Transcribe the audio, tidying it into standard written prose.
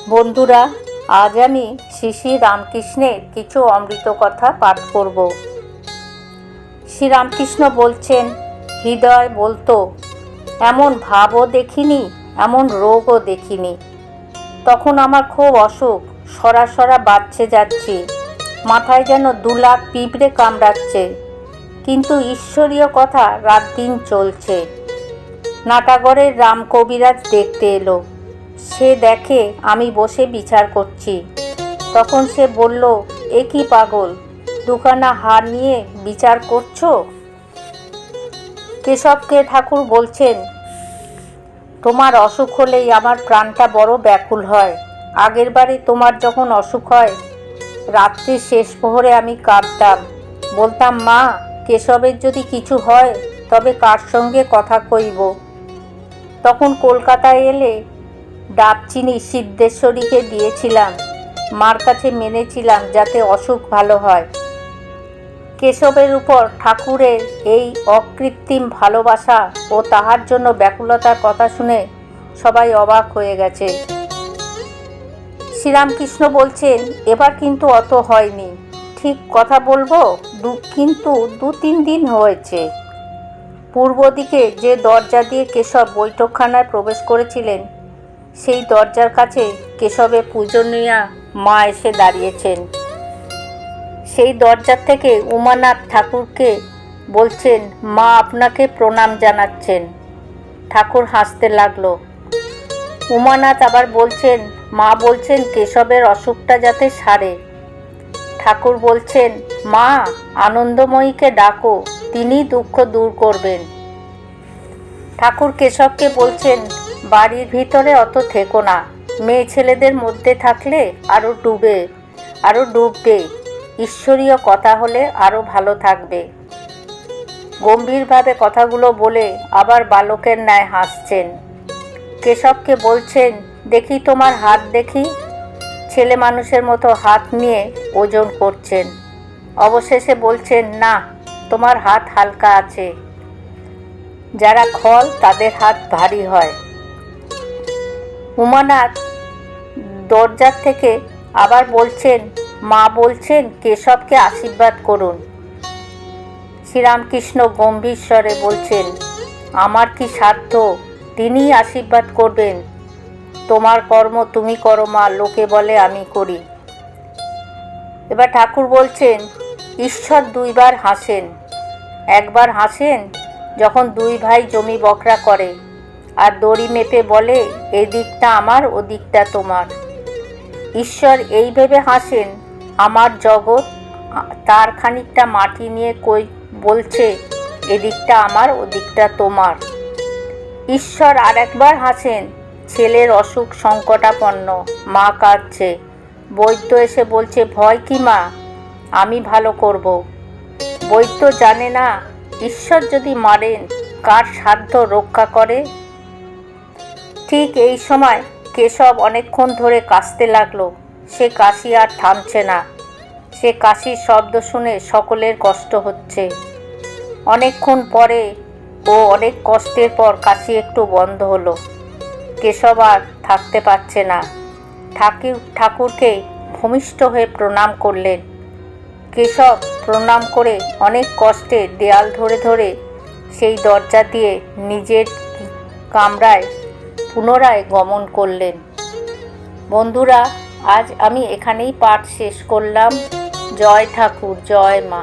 বন্ধুরা, আজ আমি শ্রী শ্রী রামকৃষ্ণের কিছু অমৃত কথা পাঠ করব। শ্রীরামকৃষ্ণ বলছেন, হৃদয় বলতো, এমন ভাবও দেখিনি, এমন রোগও দেখিনি। তখন আমার খুব অসুখ, সরা বাড়ছে যাচ্ছি, মাথায় যেন 2 লাখ পিঁপড়ে কামড়াচ্ছে, কিন্তু ঈশ্বরীয় কথা রাত দিন চলছে। নাটাগড়ের রাম কবিরাজ দেখতে এলো। সে দেখে আমি বসে বিচার করছি। তখন সে বলল, এ কি পাগল, 2খানা হাড় নিয়ে বিচার করছো? কেশবকে ঠাকুর বলছেন, তোমার অসুখ হলেই আমার প্রাণটা বড় ব্যাকুল হয়। আগের বারে তোমার যখন অসুখ হয়, রাত্রির শেষ প্রহরে আমি কাঁদতাম, বলতাম, মা, কেশবের যদি কিছু হয় তবে কার সঙ্গে কথা কইব? তখন কলকাতায় এলে ডাবচিনি সিদ্ধেশ্বরীকে দিয়েছিলাম, মার কাছে মেনেছিলাম যাতে অসুখ ভালো হয়। কেশবের উপর ঠাকুরের এই অকৃত্রিম ভালোবাসা ও তাহার জন্য ব্যাকুলতার কথা শুনে সবাই অবাক হয়ে গেছে। শ্রীরামকৃষ্ণ বলছেন, এবার কিন্তু অত হয়নি, ঠিক কথা বলবো, কিন্তু 2-3 দিন হয়েছে। পূর্ব দিকে যে দরজা দিয়ে কেশব বৈঠকখানায় প্রবেশ করেছিলেন, সেই দরজার কাছে কেশবের পূজনীয়া মা এসে দাঁড়িয়েছেন। সেই দরজার থেকে উমানাথ ঠাকুরকে বলছেন, মা আপনাকে প্রণাম জানাচ্ছেন। ঠাকুর হাসতে লাগলো। উমানাথ আবার বলছেন, মা বলছেন কেশবের অসুখটা যাতে সারে। ঠাকুর বলছেন, মা, আনন্দময়ীকে ডাকো, তিনি দুঃখ দূর করবেন। ঠাকুর কেশবকে বলছেন, বাড়ির ভিতরে অত থেকো না, মেয়ে ছেলেদের মধ্যে থাকলে আরও ডুববে, ঈশ্বরীয় কথা হলে আরও ভালো থাকবে। গম্ভীরভাবে কথাগুলো বলে আবার বালকের ন্যায় হাসছেন। কেশবকে বলছেন, দেখি তোমার হাত দেখি। ছেলে মানুষের মতো হাত নিয়ে ওজন করছেন। অবশেষে বলছেন, না, তোমার হাত হালকা আছে। যারা খল তাদের হাত ভারী হয়। উমানাথ দরজার থেকে আবার বলছেন, মা বলছেন কেশবকে আশীর্বাদ করুন। শ্রীরামকৃষ্ণ গম্ভীর স্বরে বলছেন, আমার কি সাধ্য, তিনিই আশীর্বাদ করবেন। তোমার কর্ম তুমি করো মা, লোকে বলে আমি করি। এবার ঠাকুর বলছেন, ঈশ্বর 2বার হাসেন। একবার হাসেন যখন 2 ভাই জমি বকরা করে আর দড়ি মেপে বলে, এই দিকটা আমার, ও দিকটা তোমার। ঈশ্বর এই ভেবে হাসেন, আমার জগৎ তার খানিকটা মাটি নিয়ে বলছে, এদিকটা আমার, ও দিকটা তোমার। ঈশ্বর আরেকবার হাসেন, ছেলের অসুখ সংকটাপন্ন, মা কাঁদছে, বৈদ্য এসে বলছে, ভয় কি মা, আমি ভালো করব। বৈদ্য জানে না, ঈশ্বর যদি মারেন কার সাধ্য রক্ষা করে। ঠিক এই সময় কেশব অনেকক্ষণ ধরে কাশতে লাগলো। সে কাশি আর থামছে না। সে কাশির শব্দ শুনে সকলের কষ্ট হচ্ছে। অনেকক্ষণ পরে ও অনেক কষ্টের পর কাশি একটু বন্ধ হলো। কেশব আর থাকতে পারছে না। ঠাকুরকে ভূমিষ্ঠ হয়ে প্রণাম করলেন। কেশব প্রণাম করে অনেক কষ্টে দেয়াল ধরে সেই দরজা দিয়ে নিজের কামরায় পুনরায় গমন করলেন। বন্ধুরা, আজ আমি এখানেই পাঠ শেষ করলাম। জয় ঠাকুর, জয় মা।